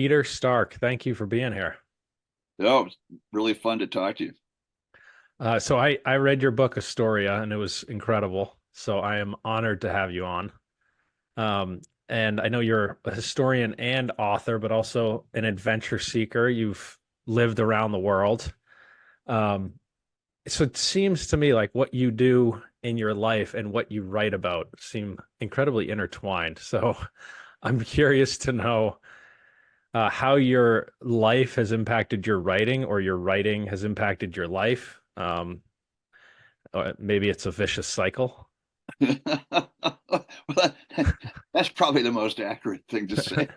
Peter Stark. Thank you for being here. Oh, it's really fun to talk to you. So I read your book Astoria and it was incredible. So I am honored to have you on. Um, and I know you're a historian and author, but also an adventure seeker. You've lived around the world. Um, so it seems to me like what you do in your life and what you write about seem incredibly intertwined. So I'm curious to know how your life has impacted your writing or your writing has impacted your life. Or maybe it's a vicious cycle. Well, that's probably the most accurate thing to say.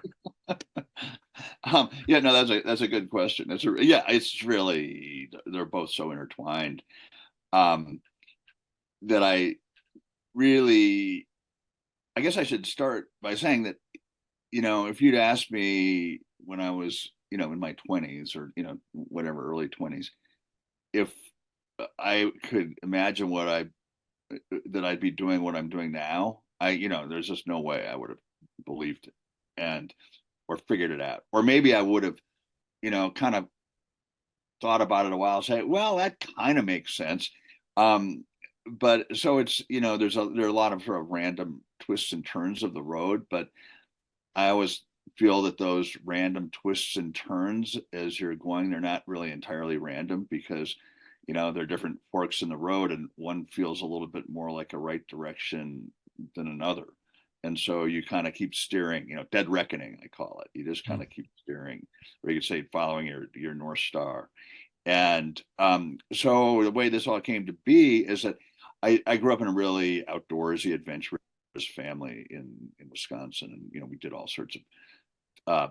Yeah, no, that's a good question. Yeah, it's really they're both so intertwined um, that really, I guess I should start by saying that if you'd asked me when I was in my 20s or whatever early 20s, if I could imagine that I'd be doing what I'm doing now, there's just no way I would have believed it and or figured it out. Or maybe I would have, kind of thought about it a while, say, well, that kind of makes sense. Um, but so it's, there are a lot of sort of random twists and turns of the road, but I always feel that those random twists and turns as you're going, they're not really entirely random because, they're different forks in the road and one feels a little bit more like a right direction than another. And so you kind of keep steering, dead reckoning, I call it. You just kind Mm. of keep steering, or you could say following your North Star. And so the way this all came to be is that I grew up in a really outdoorsy, adventurous family in Wisconsin, and we did all sorts of uh,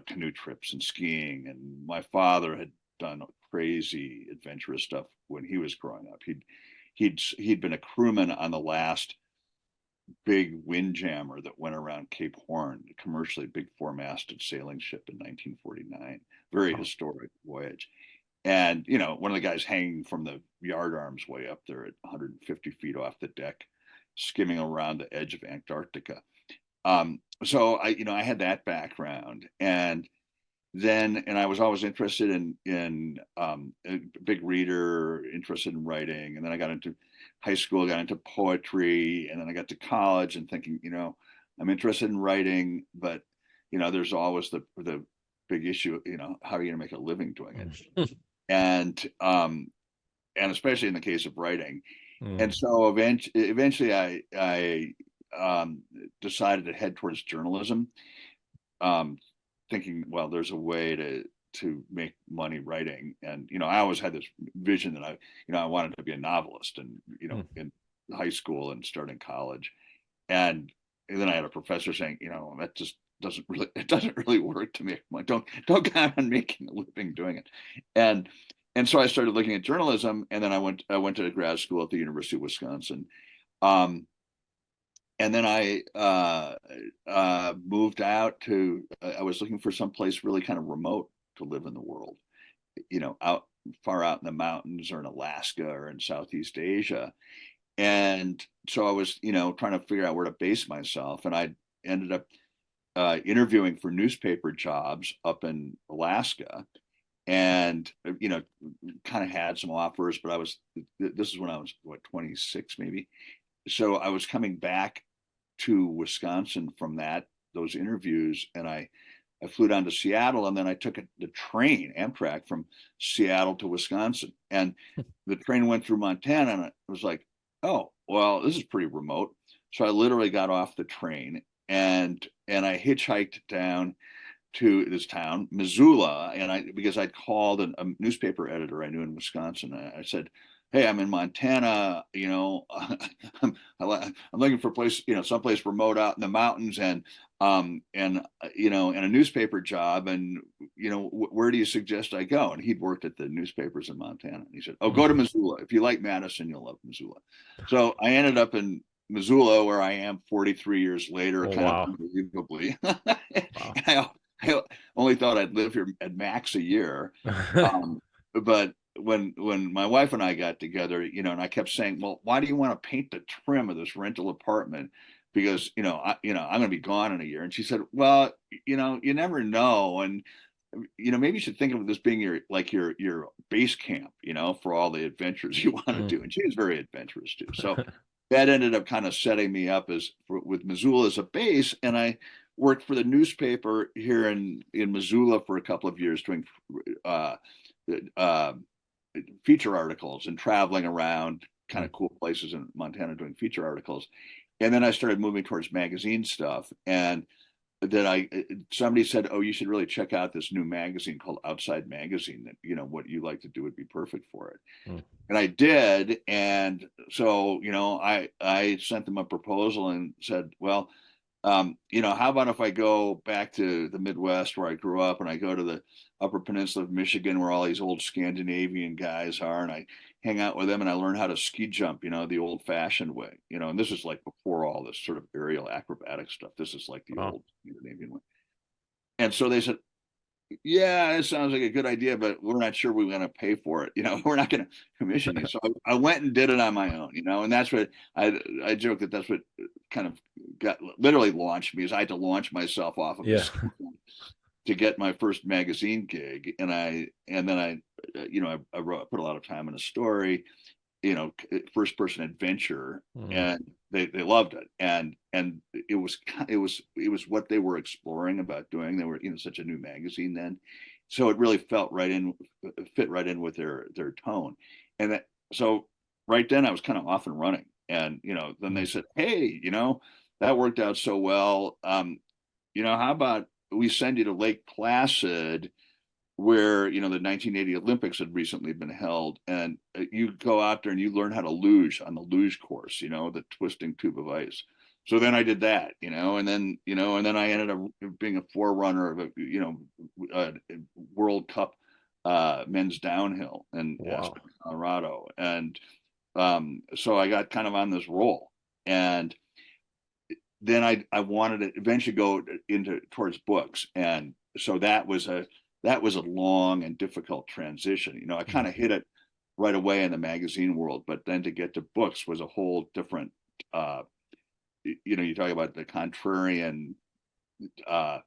canoe trips and skiing. And my father had done crazy adventurous stuff when he was growing up. He'd been a crewman on the last big windjammer that went around Cape Horn, a commercially big four-masted sailing ship in 1949. Very Oh, historic voyage. And one of the guys hanging from the yardarms way up there at 150 feet off the deck, skimming around the edge of Antarctica. So I had that background, and I was always interested in a big reader, interested in writing, and then I got into high school, got into poetry, and then I got to college and thinking, I'm interested in writing, but there's always the big issue, how are you going to make a living doing it? mm. And especially in the case of writing. Mm. And so eventually I decided to head towards journalism, um, thinking, well, there's a way to make money writing. And I always had this vision that I wanted to be a novelist, and Mm. in high school and starting college. And then I had a professor saying, that just doesn't really work to make money. Don't count on making a living doing it. And and so I started looking at journalism, and then I went to grad school at the University of Wisconsin. Um, and then I moved out to. I was looking for some place really kind of remote to live in the world, out far out in the mountains or in Alaska or in Southeast Asia. And so I was, trying to figure out where to base myself, and I ended up interviewing for newspaper jobs up in Alaska, and kind of had some offers, but this is when I was what 26 maybe. So I was coming back to Wisconsin from those interviews, and I flew down to Seattle, and then I took the train Amtrak from Seattle to Wisconsin, and the train went through Montana, and I was like, oh well, this is pretty remote. So I literally got off the train, and I hitchhiked down to this town, Missoula, and because I'd called a newspaper editor I knew in Wisconsin. I said, "Hey, I'm in Montana. I'm looking for a place, someplace remote out in the mountains, and a newspaper job. And where do you suggest I go?" And he'd worked at the newspapers in Montana. And he said, "Oh, go to Mm. Missoula. If you like Madison, you'll love Missoula." So I ended up in Missoula, where I am 43 years later, Oh, kind of wow. unbelievably. Wow. I only thought I'd live here at max a year. Um, but when my wife and I got together, and I kept saying, "Well, why do you want to paint the trim of this rental apartment?" because I'm going to be gone in a year. And she said, well, you never know, and maybe you should think of this being your base camp, for all the adventures you want to Mm. do. And she was very adventurous too. So that ended up kind of setting me up with Missoula as a base, and I worked for the newspaper here in Missoula for a couple of years doing uh, uh, feature articles and traveling around kind Mm. of cool places in Montana doing feature articles. And then I started moving towards magazine stuff. And that somebody said, oh, you should really check out this new magazine called Outside Magazine, that, what you like to do would be perfect for it. Mm. And I did. And so, I sent them a proposal and said, well, how about if I go back to the Midwest where I grew up, and I go to the Upper Peninsula of Michigan where all these old Scandinavian guys are, and I hang out with them and I learn how to ski jump, the old fashioned way, and this is like before all this sort of aerial acrobatic stuff. This is like the Wow. old Scandinavian way. And so they said, yeah, it sounds like a good idea, but we're not sure we're going to pay for it. We're not going to commission you. So I went and did it on my own, and that's what I joke that that's what kind of got literally launched me, is I had to launch myself off of a Yeah. to get my first magazine gig. And then I put a lot of time in a story, first person adventure, Mm. and they loved it. And it was what they were exploring about doing. They were, such a new magazine then. So it really fit right in with their tone. And so right then I was kind of off and running. And, then they Mm. said, hey, that worked out so well. How about we send you to Lake Placid, where the 1980 Olympics had recently been held, and you go out there and you learn how to luge on the luge course, the twisting tube of ice. So then I did that, and then I ended up being a forerunner of a World Cup men's downhill in Wow. Astor, Colorado, and so I got kind of on this roll. And then I wanted to eventually go into towards books, and so that was a long and difficult transition. I Mm. kind of hit it right away in the magazine world, but then to get to books was a whole different. Uh, you talk about the contrarian uh,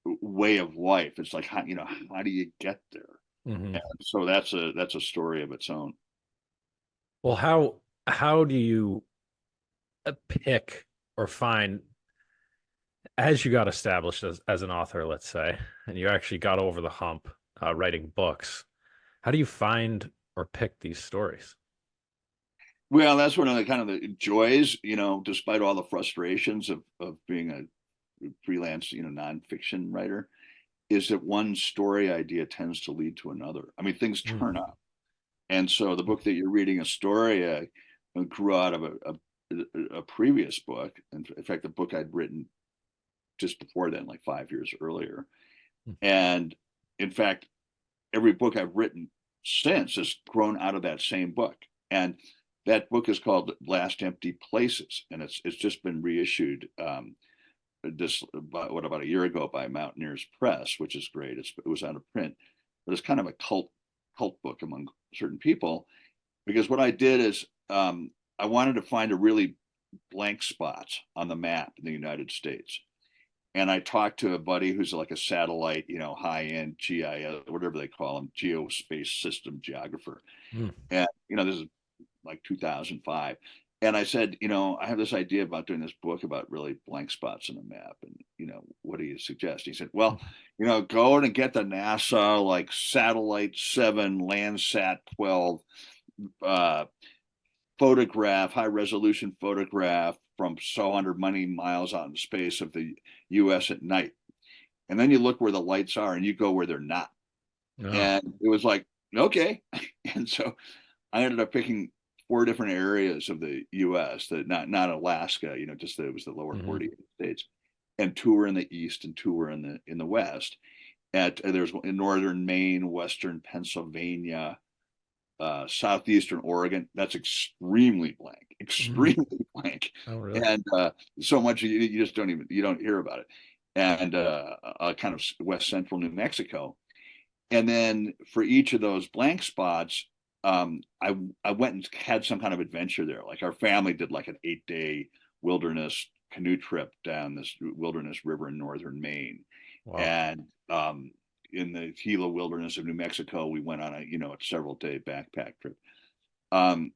way of life. It's like how do you get there? Hmm. And so that's a story of its own. Well, how do you pick or find, as you got established as an author, let's say, and you actually got over the hump writing books, how do you find or pick these stories? Well, that's one of the kind of the joys, despite all the frustrations of being a freelance, nonfiction writer, is that one story idea tends to lead to another. I mean, things Mm. turn up. And so the book that you're reading, Astoria, grew out of a previous book. In fact, the book I'd written just before then, like 5 years earlier. Mm. And in fact, every book I've written since has grown out of that same book. And that book is called Last Empty Places, and it's just been reissued about a year ago by Mountaineers Press, which is great. It was out of print, but it's kind of a cult book among certain people, because what I did is I wanted to find a really blank spots on the map in the United States. And I talked to a buddy who's like a satellite, high end GIS, whatever they call them, geospace system geographer. Mm. And, this is like 2005. And I said, I have this idea about doing this book about really blank spots in the map. And, what do you suggest? He said, well, go and get the NASA like Satellite 7, Landsat 12 uh, photograph, high resolution photograph from so hundred many miles out in space of the US at night. And then you look where the lights are and you go where they're not. Oh. And it was like, okay. And so I ended up picking four different areas of the US, that not Alaska, just that it was the lower Hmm. 48 states. And two were in the east and two were in the west. There's in northern Maine, western Pennsylvania, southeastern Oregon. That's extremely blank, Hmm. extremely blank, Oh, really? and so much you just don't hear about it. And kind of west central New Mexico, and then for each of those blank spots, I went and had some kind of adventure there. Like our family did like an 8-day wilderness canoe trip down this wilderness river in northern Maine. Wow. And in the Gila wilderness of New Mexico, we went on a several day backpack trip. Um,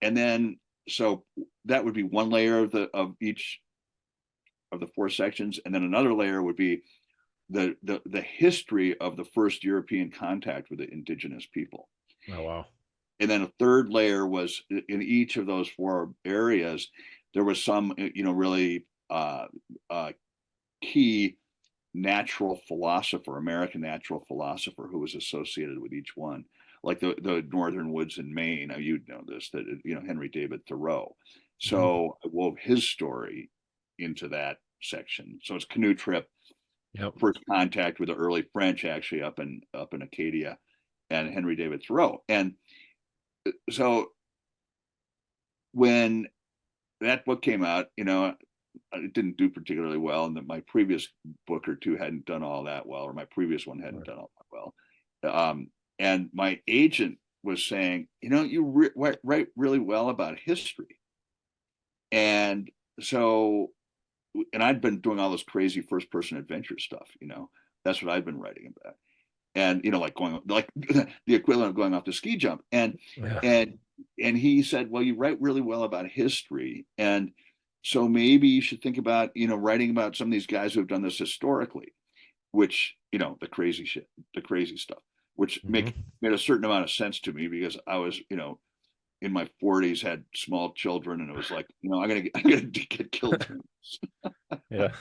and then, so that would be one layer of each of the four sections. And then another layer would be the history of the first European contact with the indigenous people. Oh, wow. And then a third layer was in each of those four areas, there was some, really key natural philosopher, American natural philosopher who was associated with each one, like the northern woods in Maine. Now you'd know this, that Henry David Thoreau. Mhm. So I wove his story into that section. So it's canoe trip, Yep. first contact with the early French, actually up in Acadia, and Henry David Thoreau. And so when that book came out, it didn't do particularly well, and that my previous book or two hadn't done all that well, or my previous one hadn't Right. done all that well. And my agent was saying, you write really well about history. And so, and I'd been doing all this crazy first person adventure stuff, that's what I've been writing about. And, like going, like the equivalent of going off the ski jump. Yeah. And, and he said, well, you write really well about history. And so maybe you should think about, writing about some of these guys who have done this historically, which, the crazy shit, the crazy stuff, which Hmm. made a certain amount of sense to me because I was, in my 40s, had small children, and it was like, I'm gonna get killed. Yeah.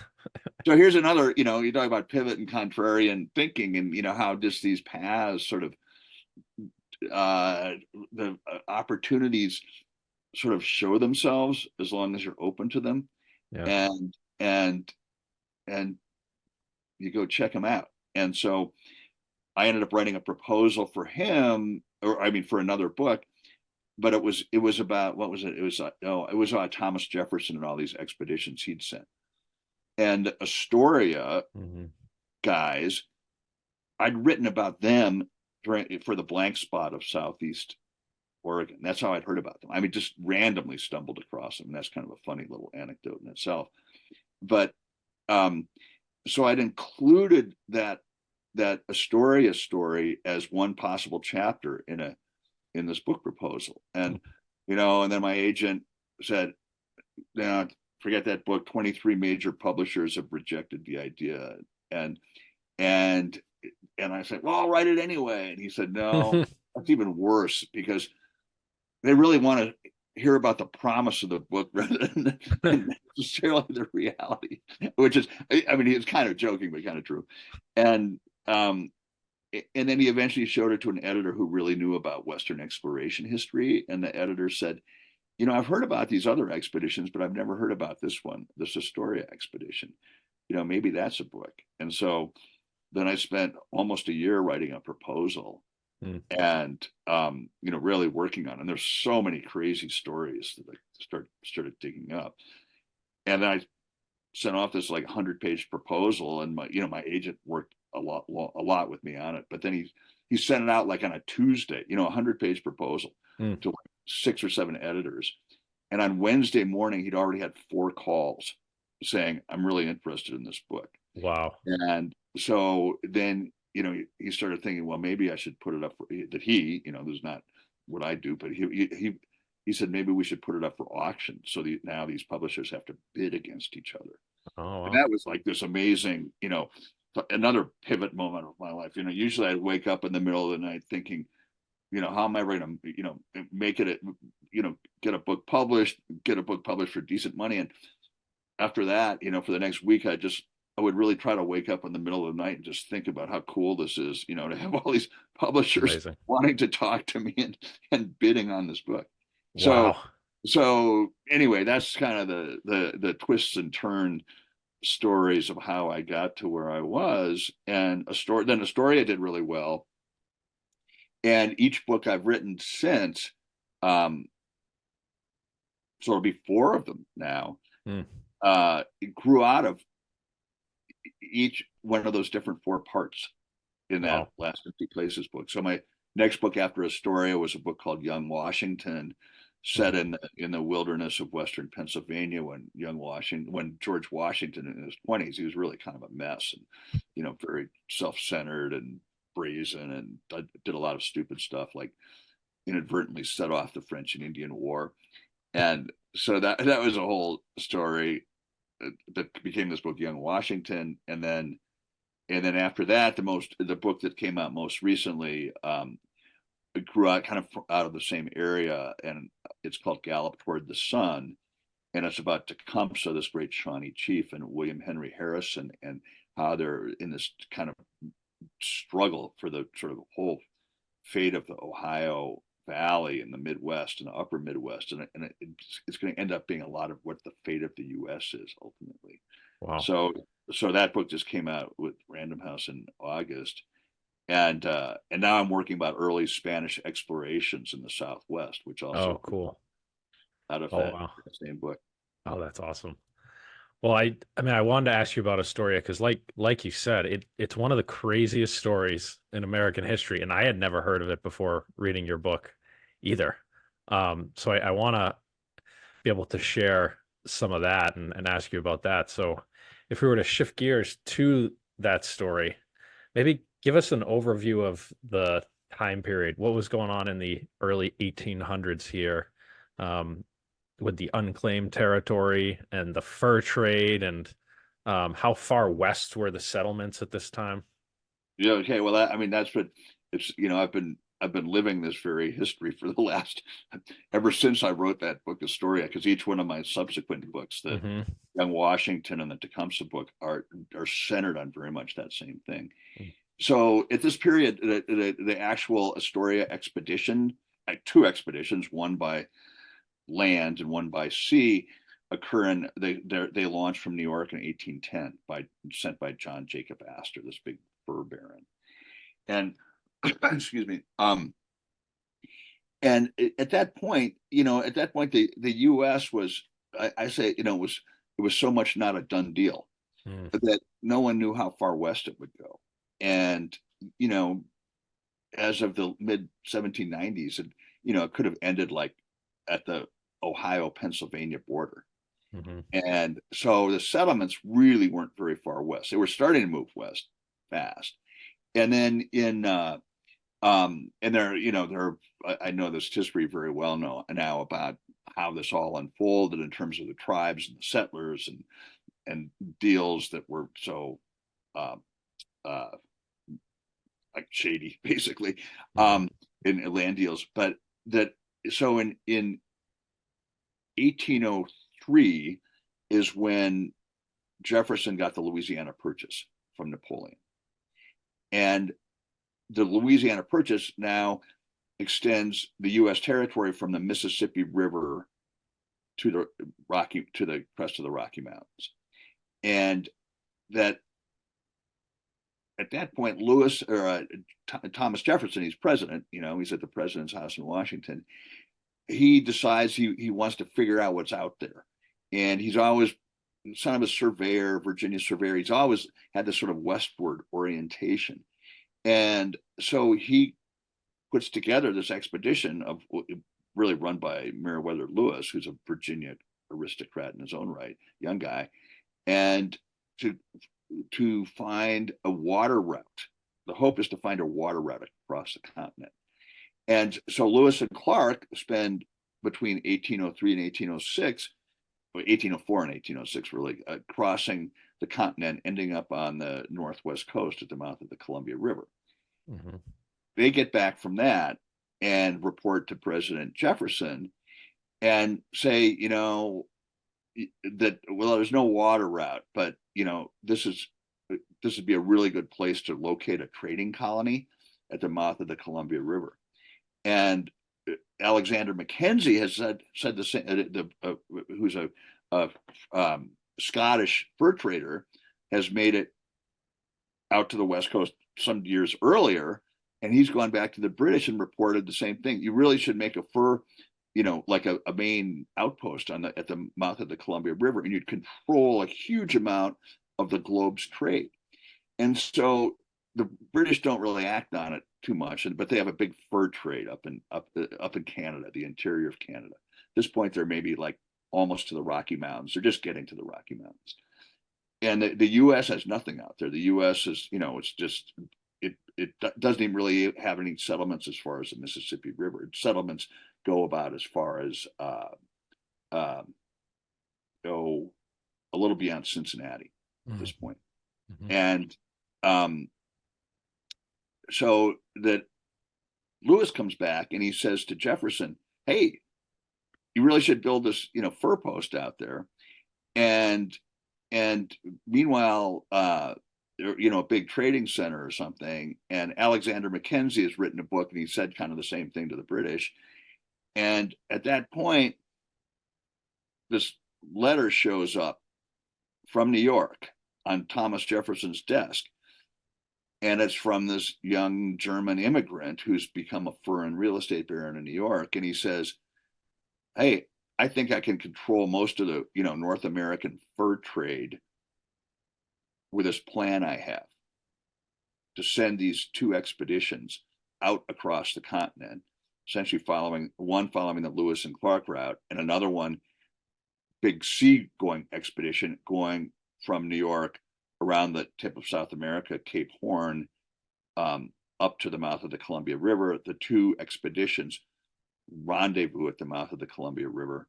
So here's another, you talk about pivot and contrarian thinking, and how just these paths sort of uh, the opportunities sort of show themselves as long as you're open to them, Yeah. and and and you go check them out. And so I ended up writing a proposal for him, or I mean for another book, but it was about, what was it? It was Thomas Jefferson and all these expeditions he'd sent, and Astoria Hmm. guys. I'd written about them for the blank spot of Southeast Oregon. That's how I'd heard about them. I mean, just randomly stumbled across them. And that's kind of a funny little anecdote in itself. But um, so I'd included that Astoria story as one possible chapter in this book proposal. And then my agent said, "Now, forget that book. 23 major publishers have rejected the idea." And and and I said, "Well, I'll write it anyway." And he said, "No, that's even worse because they really want to hear about the promise of the book rather than necessarily the reality," which is, I mean, he's kind of joking, but kind of true. And um, and then he eventually showed it to an editor who really knew about Western exploration history, and the editor said, "I've heard about these other expeditions, but I've never heard about this one, this Astoria expedition. Maybe that's a book." And so then I spent almost a year writing a proposal, Mm. and really working on it. And there's so many crazy stories that I started digging up. And then I sent off this like 100-page proposal, and my agent worked a lot with me on it. But then he sent it out like on a Tuesday, a 100-page proposal Mm. to like 6 or 7 editors. And on Wednesday morning, he'd already had 4 calls saying, "I'm really interested in this book." Wow. And so then, he started thinking, well, maybe I should put it up for that. This is not what I do, but he said, maybe we should put it up for auction. So now these publishers have to bid against each other. Oh, And wow. that was like this amazing, another pivot moment of my life. Usually I'd wake up in the middle of the night thinking, how am I going to, make it, get a book published, for decent money. And after that, for the next week, I would really try to wake up in the middle of the night and just think about how cool this is, to have all these It's publishers amazing. wanting to talk to me and bidding on this book. So, Wow. so anyway, that's kind of the twists and turn stories of how I got to where I was. And then Astoria did really well. And each book I've written since, um, so it'll be 4 of them now, Mm. it grew out of each one of those different 4 parts in that Wow. last 50 places book. So my next book after Astoria was a book called Young Washington, set Mhm. in the wilderness of Western Pennsylvania when George Washington in his 20s, he was really kind of a mess and, very self-centered and brazen and did a lot of stupid stuff like inadvertently set off the French and Indian War. And so that was a whole story that became this book, Young Washington. And then after that, the book that came out most recently, it grew out kind of out of the same area, and it's called Gallop Toward the Sun, and it's about Tecumseh, this great Shawnee chief, and William Henry Harrison, and how they're in this kind of struggle for the sort of whole fate of the Ohio Valley and the Midwest and the Upper Midwest, and it's going to end up being a lot of what the fate of the U.S. is ultimately. Wow. So so that book just came out with Random House in August, and now I'm working about early Spanish explorations in the Southwest, which Oh, also grew cool. out of Oh, that wow. same book. Oh, that's awesome. Well, I mean, I wanted to ask you about Astoria because, like you said, it's one of the craziest stories in American history, and I had never heard of it before reading your book either. So I want to be able to share some of that and ask you about that. So, if we were to shift gears to that story, maybe give us an overview of the time period. What was going on in the early 1800s here? Um, with the unclaimed territory and the fur trade and how far west were the settlements at this time? Yeah. Okay. Well, I mean, that's what it's. I've been living this very history for the last ever since I wrote that book, Astoria, because each one of my subsequent books, the Hmm. Young Washington and the Tecumseh book, are centered on very much that same thing. So at this period, the actual Astoria expedition, two expeditions, one by land and one by sea, occur in they launched from New York in 1810 sent by John Jacob Astor, this big fur baron. And excuse me, and at that point, the U.S. was, I say, it was so much not a done deal Mm. that no one knew how far west it would go. And you know, as of the mid 1790s, it could have ended like at the Ohio Pennsylvania border. Hmm. And so the settlements really weren't very far west. They were starting to move west fast. And then and I know this history very well now about how this all unfolded in terms of the tribes and the settlers and deals that were so uh, uh, like shady, basically, Hmm. in land deals. But that so in 1803 is when Jefferson got the Louisiana Purchase from Napoleon, and the Louisiana Purchase now extends the U.S. territory from the Mississippi River to the crest of the Rocky Mountains, and that at that point, Thomas Jefferson, he's president. He's at the president's house in Washington. He decides he wants to figure out what's out there, and he's always son of a surveyor, Virginia surveyor. He's always had this sort of westward orientation, and so he puts together this expedition of really run by Meriwether Lewis, who's a Virginia aristocrat in his own right, young guy, and to find a water route. The hope is to find a water route across the continent. And so Lewis and Clark spend between 1803 and 1806, 1804 and 1806, really, crossing the continent, ending up on the northwest coast at the mouth of the Columbia River. Hmm. They get back from that and report to President Jefferson and say, that, well, there's no water route, but this would be a really good place to locate a trading colony at the mouth of the Columbia River. And Alexander Mackenzie has said the same. Who's a Scottish fur trader, has made it out to the West Coast some years earlier, and he's gone back to the British and reported the same thing. You really should make a fur, like a main outpost at the mouth of the Columbia River, and you'd control a huge amount of the globe's trade. And so the British don't really act on it too much, but they have a big fur trade up in Canada, the interior of Canada. this point, they're maybe like almost to the Rocky Mountains. They're just getting to the Rocky Mountains. And the U.S. has nothing out there. The U.S. is, it's just, it doesn't even really have any settlements as far as the Mississippi River. Settlements go about as far as, uh, go a little beyond Cincinnati at this point. Mm-hmm. And um, so that Lewis comes back and he says to Jefferson, "Hey, you really should build this, fur post out there." And meanwhile, a big trading center or something. And Alexander Mackenzie has written a book, and he said kind of the same thing to the British. And at that point, this letter shows up from New York on Thomas Jefferson's desk. And it's from this young German immigrant who's become a fur and real estate baron in New York. And he says, "Hey, I think I can control most of the, North American fur trade with this plan I have to send these two expeditions out across the continent, essentially following the Lewis and Clark route, and another one, big sea going expedition going from New York around the tip of South America, Cape Horn, up to the mouth of the Columbia River. The two expeditions rendezvous at the mouth of the Columbia River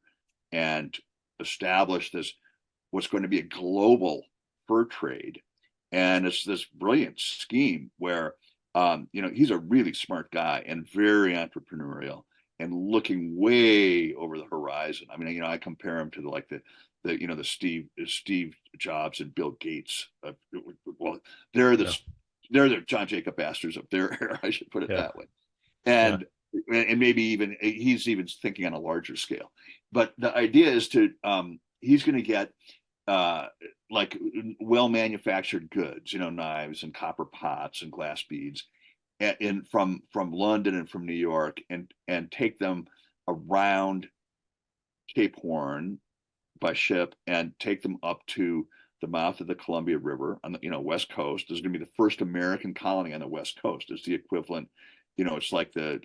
and establish this, what's going to be a global fur trade." And it's this brilliant scheme where, he's a really smart guy and very entrepreneurial and looking way over the horizon. I mean, I compare him to the Steve Jobs and Bill Gates. Well, they're Yeah. the they're the John Jacob Astors of their era. I should put it Yeah. that way. Yeah. And maybe even he's even thinking on a larger scale. But the idea is he's going to get like well manufactured goods, knives and copper pots and glass beads, from London and from New York, and take them around Cape Horn by ship and take them up to the mouth of the Columbia River on the west coast. This is going to be the first American colony on the west coast. It's the equivalent, it's like the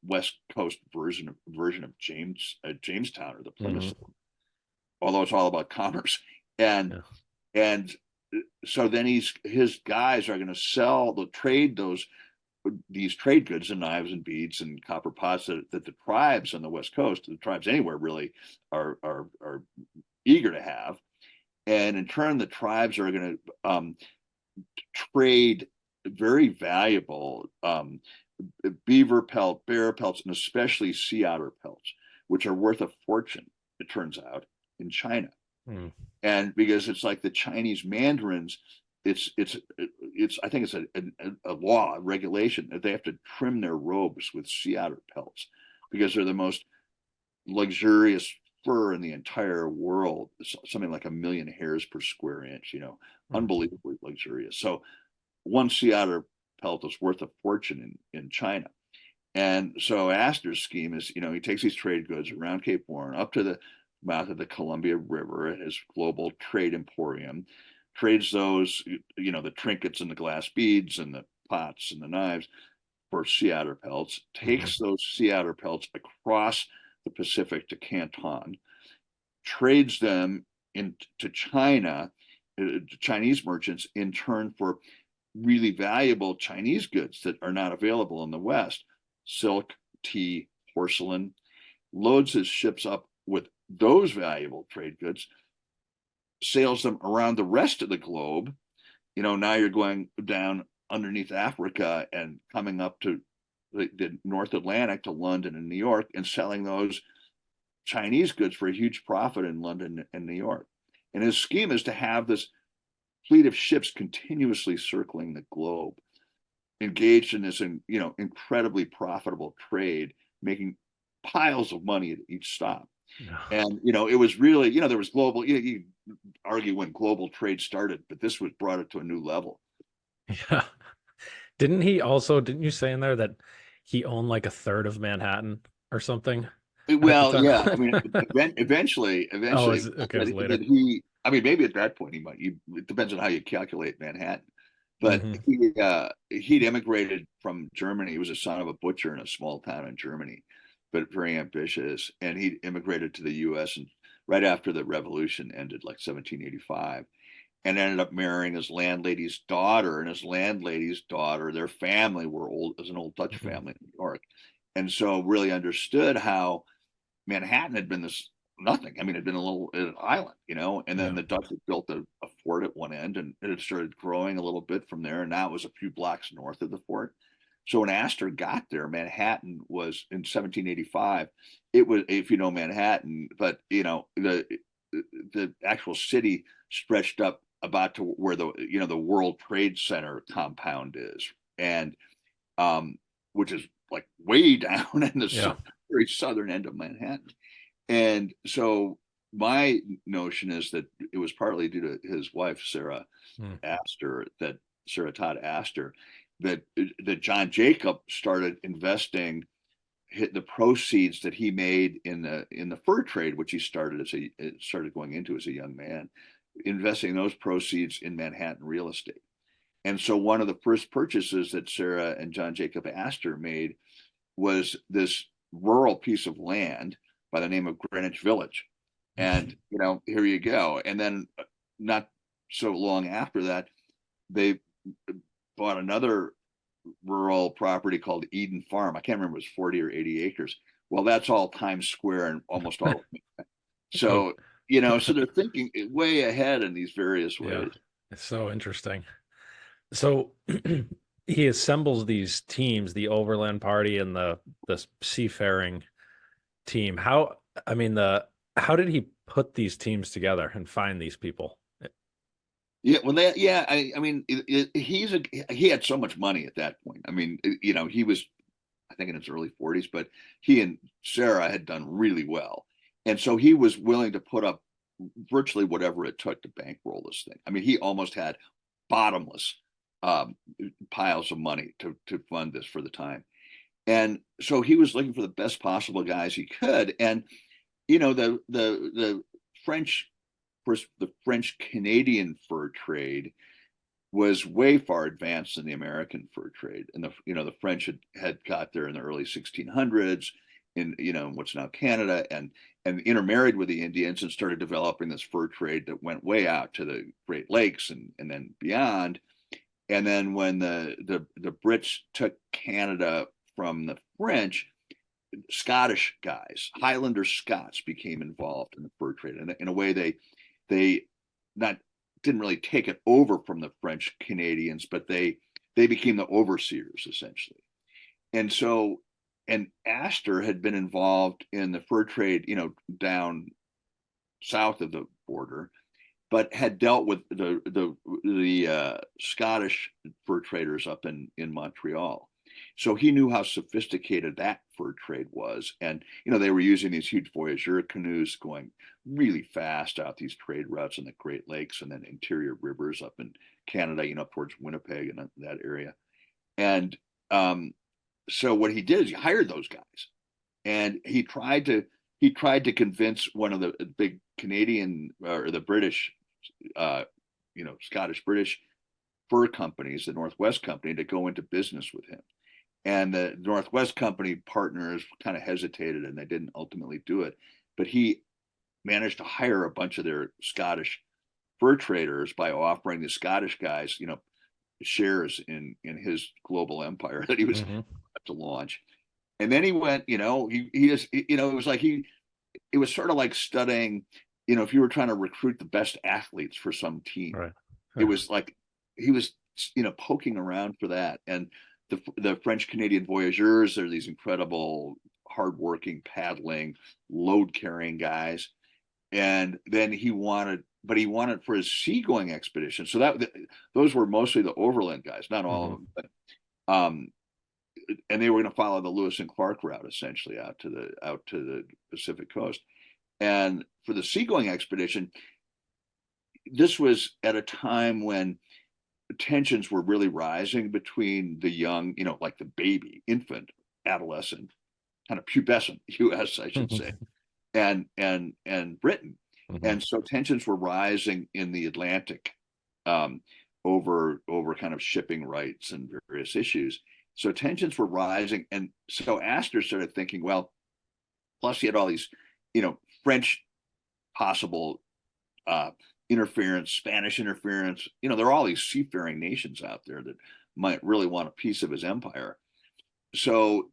west coast version of Jamestown or the Plymouth, Mm-hmm. although it's all about commerce. And Yeah. and so then his guys are going to trade these trade goods and knives and beads and copper pots that the tribes on the west coast, the tribes anywhere really, are eager to have. And in turn, the tribes are going to trade very valuable beaver pelt, bear pelts, and especially sea otter pelts, which are worth a fortune, it turns out, in China. Mm. And because it's like the Chinese mandarins, it's I think it's a law, a regulation that they have to trim their robes with sea otter pelts because they're the most luxurious fur in the entire world. Something like 1,000,000 hairs per square inch, Mm. unbelievably luxurious. So one sea otter pelt is worth a fortune in China. And so Astor's scheme is, he takes these trade goods around Cape Horn up to the mouth of the Columbia River, his global trade emporium, trades those, the trinkets and the glass beads and the pots and the knives for sea otter pelts, Mm-hmm. takes those sea otter pelts across the Pacific to Canton, trades them into China, Chinese merchants in turn for really valuable Chinese goods that are not available in the West: silk, tea, porcelain, loads his ships up with those valuable trade goods, sails them around the rest of the globe. Now you're going down underneath Africa and coming up to the North Atlantic to London and New York and selling those Chinese goods for a huge profit in London and New York. And his scheme is to have this fleet of ships continuously circling the globe, engaged in this, incredibly profitable trade, making piles of money at each stop. And it was really, there was global. You argue when global trade started, but this was brought it to a new level. Yeah. Didn't you say in there that he owned like a third of Manhattan or something at the Well, yeah, I mean, time? Oh, eventually, is it okay, it was that later. he, I mean, maybe at that point he might. It depends on how you calculate Manhattan. But Hmm. he'd immigrated from Germany. He was a son of a butcher in a small town in Germany, but very ambitious. And he immigrated to the U.S. and right after the revolution ended, like 1785, and ended up marrying his landlady's daughter. And his landlady's daughter, their family were old, as an old Dutch Mhm. family in New York, and so really understood how Manhattan had been this nothing. I mean, it had been a little an island, and then Yeah. the Dutch had built a fort at one end, and it had started growing a little bit from there. And now it was a few blocks north of the fort. So when Astor got there, Manhattan was in 1785. It was, if you know Manhattan, but the actual city stretched up about to where the World Trade Center compound is, and um, which is like way down in the Yeah. very southern end of Manhattan. And so my notion is that it was partly due to his wife, Mm. Astor, that Sarah Todd Astor, that John Jacob started investing the proceeds that he made in the fur trade, which he started going into as a young man, investing those proceeds in Manhattan real estate. And so one of the first purchases that Sarah and John Jacob Astor made was this rural piece of land by the name of Greenwich Village. And, here you go. And then not so long after that, they bought another rural property called Eden Farm. I can't remember, it was 40 or 80 acres. Well, that's all Times Square and almost all of it. Oh, So, so they're thinking way ahead in these various yeah. ways. It's so interesting. So he assembles these teams, the Overland Party and the seafaring team. I mean, how did he put these teams together and find these people? Yeah, well, I mean, he had so much money at that point. I mean, he was, I think, in his early 40s, but he and Sarah had done really well, and so he was willing to put up virtually whatever it took to bankroll this thing. I mean, he almost had bottomless um, piles of money to fund this for the time, and so he was looking for the best possible guys he could, and the French, first the French Canadian fur trade was way far advanced in the American fur trade, and the French had got there in the early 1600s in what's now Canada, and intermarried with the Indians and started developing this fur trade that went way out to the Great Lakes and then beyond. And then when the Brits took Canada from the French, Scottish guys, Highlander Scots, became involved in the fur trade. And in a way, they not didn't really take it over from the French Canadians, but they became the overseers essentially. And so, and Astor had been involved in the fur trade, down south of the border, but had dealt with the Scottish fur traders up in Montreal. So he knew how sophisticated that fur trade was, and they were using these huge voyageur canoes going really fast out these trade routes in the Great Lakes and then interior rivers up in Canada, towards Winnipeg and that area. And so what he did is he hired those guys, and he tried to convince one of the big Canadian or the British uh, Scottish British fur companies, the Northwest Company, to go into business with him. And the Northwest Company partners kind of hesitated and they didn't ultimately do it. But he managed to hire a bunch of their Scottish fur traders by offering the Scottish guys, shares in his global empire that he was Hmm. to launch. And then he went, he just, it was like it was sort of like studying, if you were trying to recruit the best athletes for some team, Right. it was like he was, poking around for that. And the French Canadian voyageurs, they're these incredible, hardworking, paddling, load carrying guys. And then he wanted for his seagoing expedition. So those were mostly the overland guys, not all of Hmm. them, but and they were going to follow the Lewis and Clark route essentially out to the Pacific coast. And for the seagoing expedition, this was at a time when tensions were really rising between the young, like the baby, infant, adolescent, kind of pubescent U.S., I should say, and Britain. Hmm. And so tensions were rising in the Atlantic um, over kind of shipping rights and various issues. So tensions were rising, and so Astor started thinking, well, Plus, he had all these, French possible uh, interference, Spanish interference. There are all these seafaring nations out there that might really want a piece of his empire. So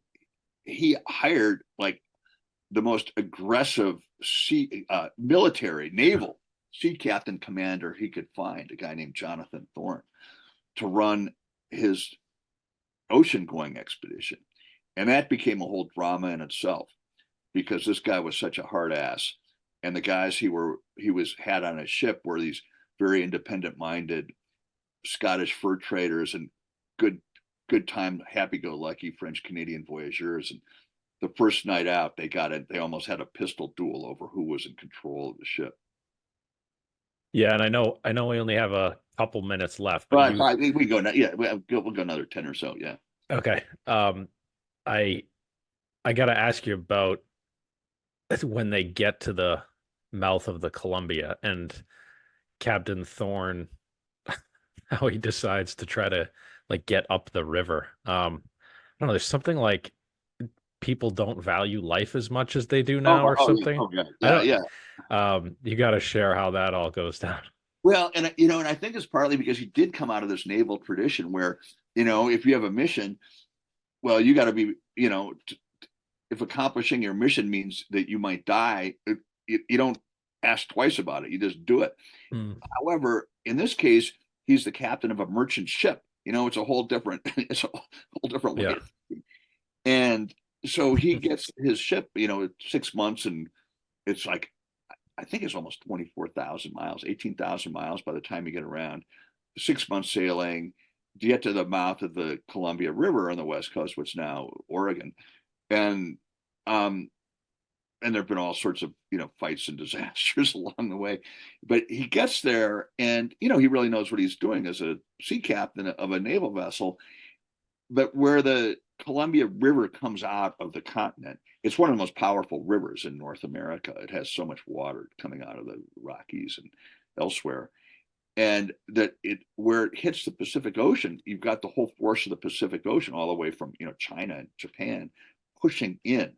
he hired like the most aggressive military, naval sea captain commander he could find, a guy named Jonathan Thorne, to run his ocean going expedition. And that became a whole drama in itself because this guy was such a hard ass. And the guys he was had on his ship were these very independent minded Scottish fur traders and good good time, happy go lucky French Canadian voyageurs. And the first night out, they got it. They almost had a pistol duel over who was in control of the ship. Yeah, and I know we only have a couple minutes left, but But you we go. Yeah, we'll go another 10 or so. Yeah. okay. I I gotta ask you about when they get to the mouth of the Columbia and Captain Thorne, how he decides to try to like get up the river. I don't know, there's something like people don't value life as much as they do Oh, now or oh yeah, something. oh yeah, I yeah, don't yeah. you got to share how that all goes down. Well, and and I think it's partly because he did come out of this naval tradition where, if you have a mission, well, you got to be, if accomplishing your mission means that you might die, you don't ask twice about it. You just do it. Mm, However, in this case, he's the captain of a merchant ship. It's a whole different, it's a whole different way yeah. of thinking. And so he gets his ship, 6 months, and it's like I think it's almost 24,000 miles, 18,000 miles by the time you get around. 6 months sailing to get to the mouth of the Columbia River on the west coast, which is now Oregon, and um, and there've been all sorts of fights and disasters along the way, but he gets there, and he really knows what he's doing as a sea captain of a naval vessel. But where the Columbia River comes out of the continent, it's one of the most powerful rivers in North America. It has so much water coming out of the Rockies and elsewhere. And that it where it hits the Pacific Ocean, you've got the whole force of the Pacific Ocean all the way from China and Japan pushing in,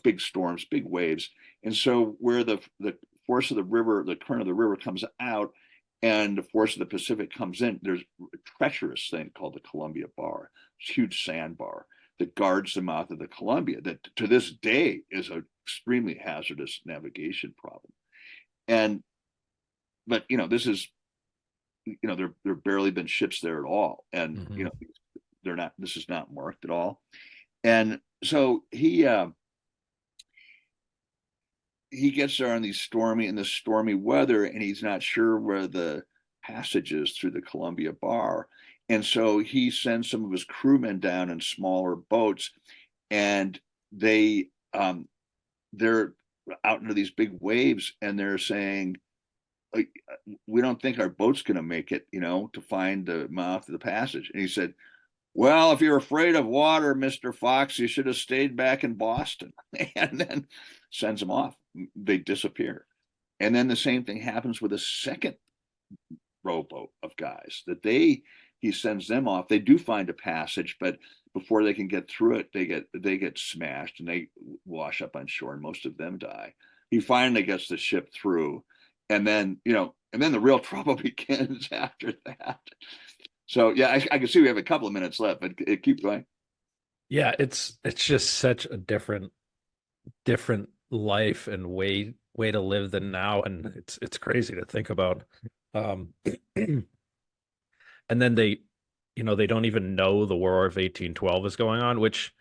big storms, big waves. And so where the force of the river, the current of the river comes out, and the force of the Pacific comes in, there's a treacherous thing called the Columbia Bar, this huge sandbar that guards the mouth of the Columbia that to this day is an extremely hazardous navigation problem. And but this is there barely been ships there at all, and Hmm. they're not. This is not marked at all, and so he gets there on in this stormy weather, and he's not sure where the passage is through the Columbia Bar, and so he sends some of his crewmen down in smaller boats, and they're out into these big waves, and they're saying, we don't think our boat's going to make it, to find the mouth of the passage. And he said, well, if you're afraid of water, Mr. Fox, you should have stayed back in Boston. And then sends them off. They disappear. And then the same thing happens with a second rowboat of guys that he sends them off. They do find a passage, but before they can get through it, they get smashed and they wash up on shore, and most of them die. He finally gets the ship through, and then the real trouble begins after that. So yeah, I can see we have a couple of minutes left, but keep going. Yeah, it's just such a different life and way to live than now, and it's crazy to think about. Um, and then they don't even know the War of 1812 is going on, which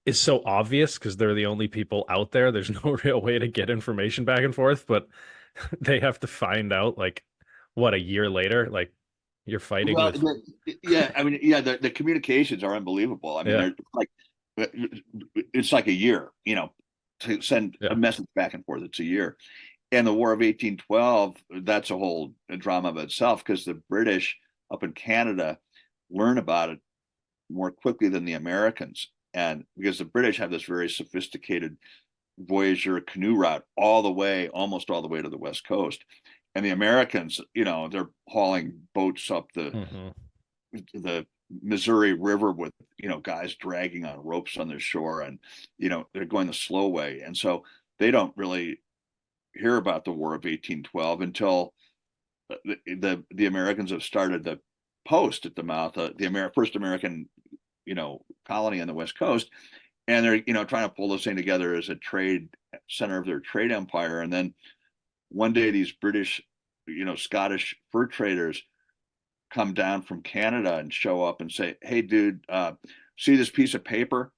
is so obvious because they're the only people out there. There's no real way to get information back and forth, but they have to find out like what a year later, like you're fighting Well, with yeah, I mean, yeah, the communications are unbelievable. I mean, yeah, they're like it's like a year, to send a yeah. message back and forth. It's a year. And the War of 1812, that's a whole drama of itself because the British up in Canada learn about it more quickly than the Americans. And because the British have this very sophisticated voyager canoe route almost all the way to the West Coast. And the Americans, they're hauling boats up the Hmm. the Missouri River with, guys dragging on ropes on the shore, and, they're going the slow way. And so they don't really hear about the War of 1812 until the Americans have started the post at the mouth of the first American, colony on the West Coast. And they're, trying to pull this thing together as a trade center of their trade empire. And then one day these British, Scottish fur traders come down from Canada and show up and say, "Hey, dude, see this piece of paper?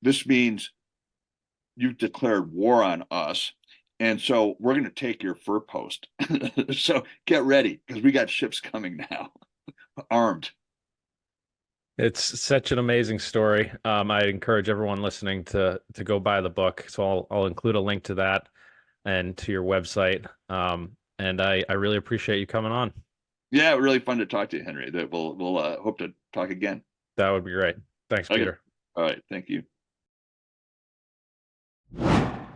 This means you've declared war on us. And so we're going to take your fur post. So get ready, because we got ships coming now, armed." It's such an amazing story. I encourage everyone listening to go buy the book. So I'll include a link to that and to your website. And I really appreciate you coming on. Yeah, really fun to talk to you, Henry. That we'll hope to talk again. That would be great. Thanks, Okay. Peter. All right. Thank you.